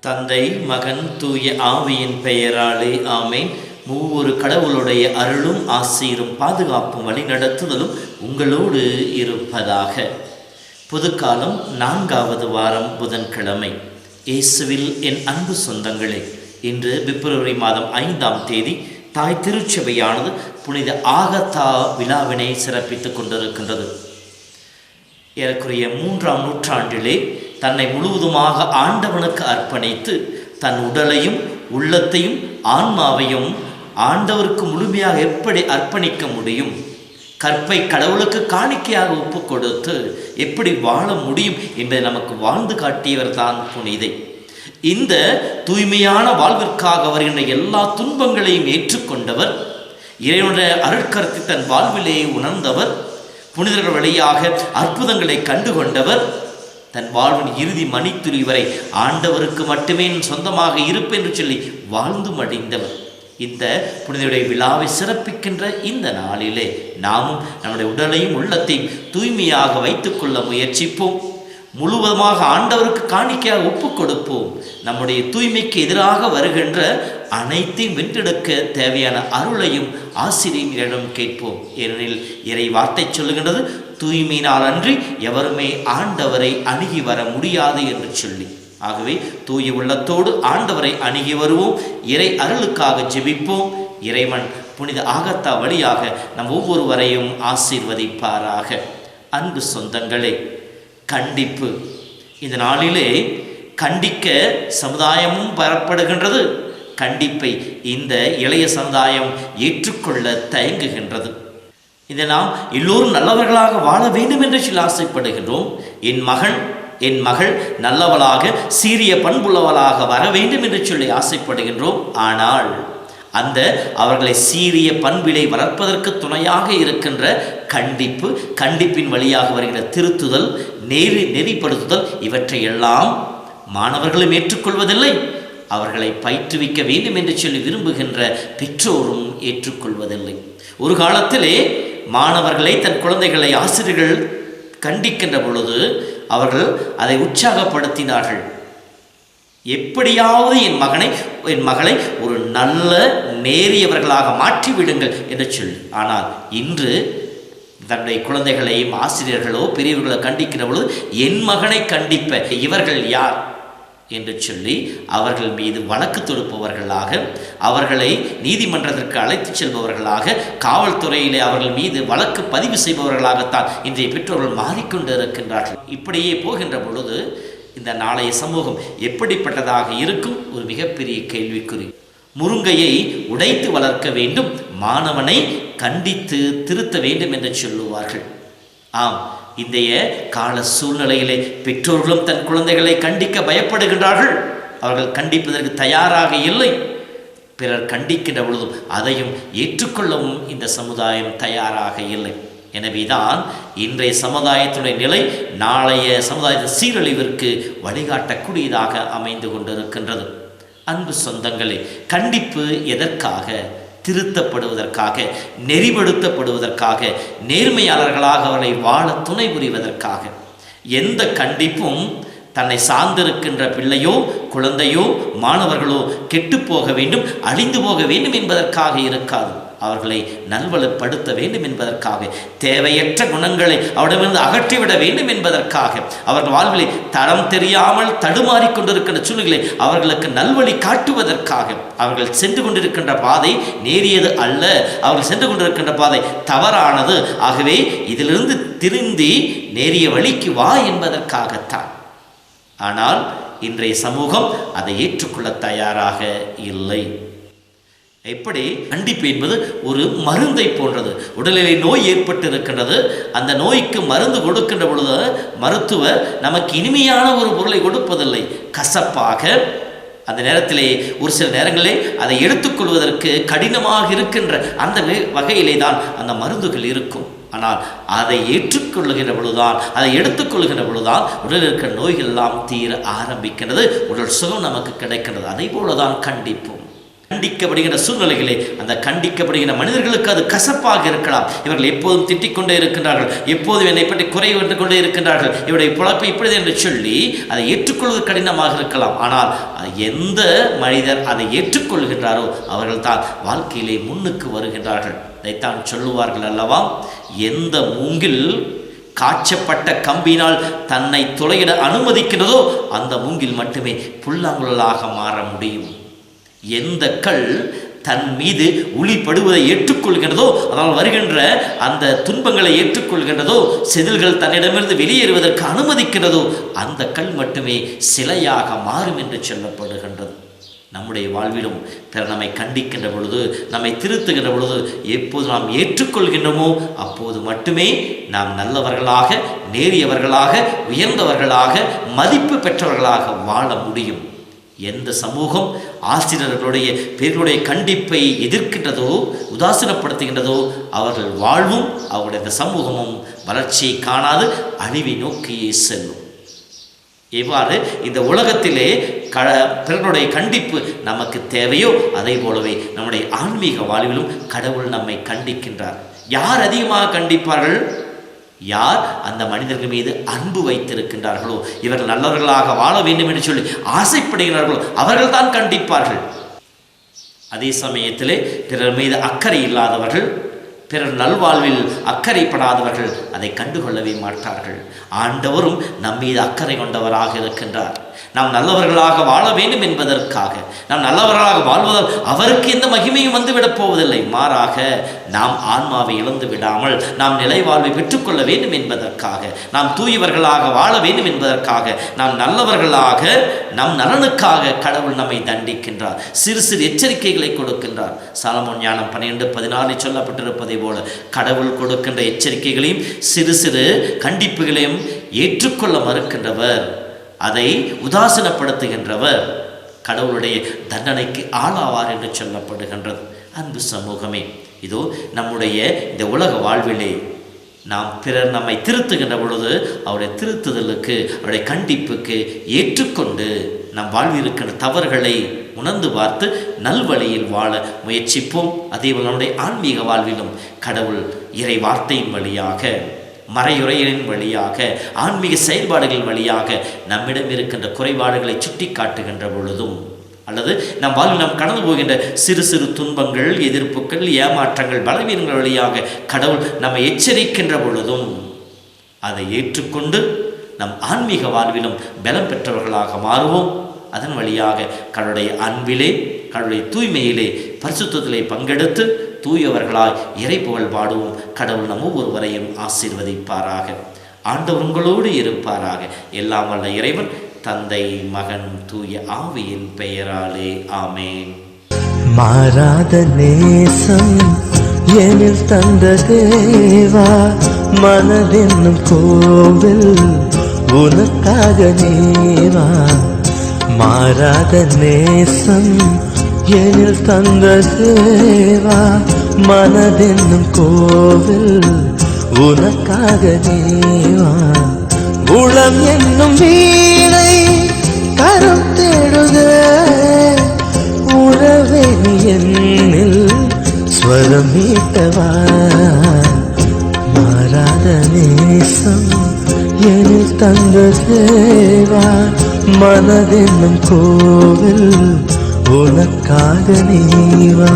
தந்தை, மகன், தூய ஆவியின் பெயராலே ஆமேன். மூவொரு கடவுளுடைய அருளும் ஆசீரும் பாதுகாப்பும் வழிநடத்துதலும் உங்களோடு இருப்பதாக. புதுக்காலம் 4வது வாரம் புதன்கிழமை. இயேசுவில் என் அன்பு சொந்தங்களே, இன்று பிப்ரவரி மாதம் 5ஆம் தேதி தாய் திருச்சபையானது புனித ஆகத்தா விழாவினை சிறப்பித்துக் கொண்டிருக்கின்றது. ஏறக்குறைய 3ஆம் நூற்றாண்டிலே தன்னை முழுவதுமாக ஆண்டவனுக்கு அர்ப்பணித்து தன் உடலையும் உள்ளத்தையும் ஆன்மாவையும் ஆண்டவருக்கு முழுமையாக எப்படி அர்ப்பணிக்க முடியும், கற்பை கடவுளுக்கு காணிக்கையாக ஒப்பு கொடுத்து எப்படி வாழ முடியும் என்பதை நமக்கு வாழ்ந்து காட்டியவர் தான் புனிதை. இந்த தூய்மையான வாழ்விற்காக வருகின்ற எல்லா துன்பங்களையும் ஏற்றுக்கொண்டவர், இறைவனுடைய அருட்கருத்தை தன் வாழ்விலே உணர்ந்தவர், புனிதர்கள் வழியாக அற்புதங்களை கண்டுகொண்டவர், தன் வாழ்வின் இறுதி மணித்துளி வரை ஆண்டவருக்கு மட்டுமே சொந்தமாக இருப்பேன் என்று சொல்லி வாழ்ந்து மடிந்தவர். இந்த புனிதருடைய விழாவை சிறப்பிக்கின்ற இந்த நாளிலே நாமும் நம்முடைய உடலையும் உள்ளத்தையும் தூய்மையாக வைத்துக்கொள்ள முயற்சிப்போம். முழுவதுமாக ஆண்டவருக்கு காணிக்கையாக ஒப்பு கொடுப்போம். நம்முடைய தூய்மைக்கு எதிராக வருகின்ற அனைத்தையும் வென்றெடுக்க தேவையான அருளையும் ஆசிரியரிடம் கேட்போம். ஏனெனில் இறை வார்த்தை சொல்லுகின்றது, தூய்மையினால் அன்றி எவருமே ஆண்டவரை அணுகி வர முடியாது என்று சொல்லி. ஆகவே தூய உள்ளத்தோடு ஆண்டவரை அணுகி வருவோம். இறை அருளுக்காக ஜெபிப்போம். இறைவன் புனித ஆகத்தா வழியாக நம் ஒவ்வொருவரையும் ஆசீர்வதிப்பாராக. அன்பு சொந்தங்களே, கண்டிப்பு. இந்த நாளிலே கண்டிக்க சமுதாயமும் பெறப்படுகின்றது. கண்டிப்பை இந்த இளைய சமுதாயம் ஏற்றுக்கொள்ள தயங்குகின்றது. இதை நாம் எல்லோரும் நல்லவர்களாக வாழ வேண்டும் என்று சொல்லி ஆசைப்படுகின்றோம். என் மகள் நல்லவளாக சீரிய பண்புள்ளவளாக வர வேண்டும் என்று சொல்லி ஆசைப்படுகின்றோம். ஆனால் அந்த அவர்களை சீரிய பண்பிலை வளர்ப்பதற்கு துணையாக இருக்கின்ற கண்டிப்பின் வழியாக வருகிற திருத்துதல், நெறிப்படுத்துதல், இவற்றையெல்லாம் மாணவர்களும் ஏற்றுக்கொள்வதில்லை. அவர்களை பயிற்றுவிக்க வேண்டும் என்று சொல்லி விரும்புகின்ற பெற்றோரும் ஏற்றுக்கொள்வதில்லை. ஒரு காலத்திலே மாணவர்களை, தன் குழந்தைகளை ஆசிரியர்கள் கண்டிக்கின்ற பொழுது அவர்கள் அதை உற்சாகப்படுத்தினார்கள். எப்படியாவது என் மகளை ஒரு நல்ல நேரியவர்களாக மாற்றிவிடுங்கள் என்று சொல்லி. ஆனால் இன்று தன்னுடைய குழந்தைகளையும் ஆசிரியர்களோ பெரியவர்களோ கண்டிக்கிற பொழுது என் மகனை கண்டிப்ப இவர்கள் யார் என்று சொல்லி அவர்கள் மீது வழக்கு தொடுப்பவர்களாக, அவர்களை நீதிமன்றத்திற்கு அழைத்து செல்பவர்களாக, காவல்துறையிலே அவர்கள் மீது வழக்கு பதிவு செய்பவர்களாகத்தான் இன்றைய பெற்றோர்கள் மாறிக்கொண்டு இருக்கின்றார்கள். இப்படியே போகின்ற பொழுது இந்த நாளைய சமூகம் எப்படிப்பட்டதாக இருக்கும்? ஒரு மிகப்பெரிய கேள்விக்குறி. முருங்கையை உடைத்து வளர்க்க வேண்டும், மாணவனை கண்டித்து திருத்த வேண்டும் என்று சொல்லுவார்கள். ஆம், இன்றைய கால சூழ்நிலையிலே பெற்றோர்களும் தன் குழந்தைகளை கண்டிக்க பயப்படுகின்றார்கள். அவர்கள் கண்டிப்பதற்கு தயாராக இல்லை. பிறர் கண்டிக்கின்ற பொழுதும் அதையும் ஏற்றுக்கொள்ளவும் இந்த சமுதாயம் தயாராக இல்லை. எனவேதான் இன்றைய சமுதாயத்துடைய நிலை நாளைய சமுதாயத்தின் சீரழிவிற்கு வழிகாட்டக்கூடியதாக அமைந்து கொண்டிருக்கின்றது. அன்பு சொந்தங்களே, கண்டிப்பு எதற்காக? திருத்தப்படுவதற்காக, நெறிப்படுத்தப்படுவதற்காக, நேர்மையாளர்களாக அவர்களை வாழ துணை புரிவதற்காக. எந்த கண்டிப்பும் தன்னை சார்ந்திருக்கின்ற பிள்ளையோ குழந்தையோ மாணவர்களோ கெட்டுப்போக வேண்டும், அழிந்து போக வேண்டும் என்பதற்காக இருக்காது. அவர்களை நல்வழிப்படுத்த வேண்டும் என்பதற்காக, தேவையற்ற குணங்களை அவரிடமிருந்து அகற்றிவிட வேண்டும் என்பதற்காக, அவர்கள் வாழ்விலை தரம் தெரியாமல் தடுமாறிக்கொண்டிருக்கின்ற சூழ்நிலை அவர்களுக்கு நல்வழி காட்டுவதற்காக. அவர்கள் சென்று கொண்டிருக்கின்ற பாதை நேரியது அல்ல, அவர்கள் சென்று கொண்டிருக்கின்ற பாதை தவறானது. ஆகவே இதிலிருந்து திருந்தி நேரிய வழிக்கு வா என்பதற்காகத்தான். ஆனால் இன்றைய சமூகம் அதை ஏற்றுக்கொள்ள தயாராக இல்லை. எப்படி? கண்டிப்பு என்பது ஒரு மருந்தை போன்றது. உடலிலே நோய் ஏற்பட்டு இருக்கின்றது, அந்த நோய்க்கு மருந்து கொடுக்கின்ற பொழுது மருத்துவர் நமக்கு இனிமையான ஒரு பொருளை கொடுப்பதில்லை, கசப்பாக. அந்த நேரத்திலே ஒரு சில நேரங்களிலே அதை எடுத்துக்கொள்வதற்கு கடினமாக இருக்கின்ற அந்த வகையிலே தான் அந்த மருந்துகள் இருக்கும். ஆனால் அதை ஏற்றுக்கொள்ளுகின்ற பொழுதுதான், அதை எடுத்துக்கொள்கின்ற பொழுதுதான் உடலில் இருக்கிற நோய்கள் எல்லாம் தீர ஆரம்பிக்கின்றது, உடல் சுகம் நமக்கு கிடைக்கின்றது. அதே போலதான் கண்டிப்பும். கண்டிக்கப்படுகின்ற சூழ்நிலைகளே அந்த கண்டிக்கப்படுகின்ற மனிதர்களுக்கு அது கசப்பாக இருக்கலாம். இவர்கள் எப்போதும் திட்டிக் கொண்டே இருக்கின்றார்கள், எப்போதும் என்னை பற்றி குறை வந்து கொண்டே இருக்கின்றார்கள், இவருடைய பொழப்பு இப்படி என்று சொல்லி அதை ஏற்றுக்கொள்வது கடினமாக இருக்கலாம். ஆனால் எந்த மனிதர் அதை ஏற்றுக்கொள்கின்றாரோ அவர்கள் தான் வாழ்க்கையிலே முன்னுக்கு வருகின்றார்கள். இதைத்தான் சொல்லுவார்கள் அல்லவா, எந்த மூங்கில் காய்ச்சப்பட்ட கம்பினால் தன்னை துளையிட அனுமதிக்கிறதோ அந்த மூங்கில் மட்டுமே புல்லாங்குழலாக மாற முடியும். எந்த கல் தன் மீது உளிப்படுவதை ஏற்றுக்கொள்கின்றதோ, அதனால் வருகின்ற அந்த துன்பங்களை ஏற்றுக்கொள்கின்றதோ, செதில்கள் தன்னிடமிருந்து வெளியேறுவதற்கு அனுமதிக்கிறதோ அந்த கல் மட்டுமே சிலையாக மாறும் என்று சொல்லப்படுகின்றது. நம்முடைய வாழ்விலும் பிறர் நம்மை கண்டிக்கின்ற பொழுது, நம்மை திருத்துகின்ற பொழுது எப்போது நாம் ஏற்றுக்கொள்கின்றோமோ அப்போது மட்டுமே நாம் நல்லவர்களாக, நேரியவர்களாக, உயர்ந்தவர்களாக, மதிப்பு பெற்றவர்களாக வாழ முடியும். எந்த சமூகம் ஆசிரியர்களுடைய பேர்களுடைய கண்டிப்பை எதிர்க்கின்றதோ, உதாசீனப்படுத்துகின்றதோ, அவர்கள் வாழ்வும் அவருடைய இந்த சமூகமும் வளர்ச்சியை காணாது அழிவை நோக்கியே செல்லும். எவ்வாறு இந்த உலகத்திலே பிறனுடைய கண்டிப்பு நமக்கு தேவையோ அதே போலவே நம்முடைய ஆன்மீக வாழ்விலும் கடவுள் நம்மை கண்டிக்கின்றார். யார் அதிகமாக கண்டிப்பார்கள்? யார் அந்த மனிதர்கள் மீது அன்பு வைத்திருக்கின்றார்களோ, இவர்கள் நல்லவர்களாக வாழ வேண்டும் என்று சொல்லி ஆசைப்படுகிறார்களோ அவர்கள் தான் கண்டிப்பார்கள். அதே சமயத்திலே பிறர் மீது அக்கறை இல்லாதவர்கள், பிறர் நல்வாழ்வில் அக்கறைப்படாதவர்கள் அதை கண்டுகொள்ளவே மாட்டார்கள். ஆண்டவரும் நம் மீது அக்கறை கொண்டவராக இருக்கின்றார். நாம் நல்லவர்களாக வாழ வேண்டும் என்பதற்காக, நாம் நல்லவர்களாக வாழ்வதால் அவருக்கு எந்த மகிமையும் வந்துவிடப் போவதில்லை. மாறாக நாம் ஆன்மாவை இழந்து விடாமல் நாம் நிலை வாழ்வை பெற்றுக்கொள்ள வேண்டும் என்பதற்காக, நாம் தூயவர்களாக வாழ வேண்டும் என்பதற்காக, நாம் நல்லவர்களாக நம் நலனுக்காக கடவுள் நம்மை தண்டிக்கின்றார். சிறு சிறு எச்சரிக்கைகளை கொடுக்கின்றார். சாலமோன் ஞானம் 12:14 சொல்லப்பட்டிருப்பதை போல கடவுள் கொடுக்கின்ற எச்சரிக்கைகளையும் சிறு சிறு கண்டிப்புகளையும் ஏற்றுக்கொள்ள மறுக்கின்றவர், அதை உதாசீனப்படுத்துகின்றவர் கடவுளுடைய தண்டனைக்கு ஆளாவார் என்று சொல்லப்படுகின்றது. அன்பு சமூகமே, இதோ நம்முடைய இந்த உலக வாழ்விலே நாம் பிறர் நம்மை திருத்துகின்ற பொழுது அவருடைய திருத்துதலுக்கு, அவருடைய கண்டிப்புக்கு ஏற்றுக்கொண்டு நம் வாழ்வில் இருக்கின்ற தவறுகளை உணர்ந்து பார்த்து நல்வழியில் வாழ முயற்சிப்போம். அதேபோல் நம்முடைய ஆன்மீக வாழ்விலும் கடவுள் இறை வார்த்தையின் வழியாக, மறையுறையின் வழியாக, ஆன்மீக செயல்பாடுகள் வழியாக நம்மிடம் இருக்கின்ற குறைபாடுகளை சுட்டி காட்டுகின்ற பொழுதும், அல்லது நம் வாழ்வில் நாம் கடந்து போகின்ற சிறு சிறு துன்பங்கள், எதிர்ப்புகள், ஏமாற்றங்கள், பலவீனங்கள் வழியாக கடவுள் நம்மை எச்சரிக்கின்ற பொழுதும் அதை ஏற்றுக்கொண்டு நம் ஆன்மீக வாழ்விலும் பலம் பெற்றவர்களாக மாறுவோம். அதன் வழியாக கடவுளுடைய அன்பிலே, கடவுளுடைய தூய்மையிலே, பரிசுத்தத்திலே பங்கெடுத்து தூயவர்களாய் இறை புகழ் பாடுவோம். கடவுள் நம் ஒவ்வொருவரையும் ஆசீர்வதிப்பாராக. ஆண்டவர் உங்களோடு இருப்பாராக. எல்லாம் வல்ல இறைவன், தந்தை, மகன், தூய ஆவியின் பெயராலே ஆமேன். மாறாத நேசம் எனில் தந்த தேவா, மனதென்னும் கோவில் உனக்காக நேவா. மாறாத நேசம் எனில் தந்த தேவா, மனதென்னும் கோவில் உனக்காக தேவா. உளம் என்னும் வீணை கரம் தேடுதே, உறவே நீ என்னில் ஸ்வரம் மீட்டவா. மாறாத நேசம் எனில் தந்த தேவா, மனதென்னும் கோவில் உனக்காக நீவா.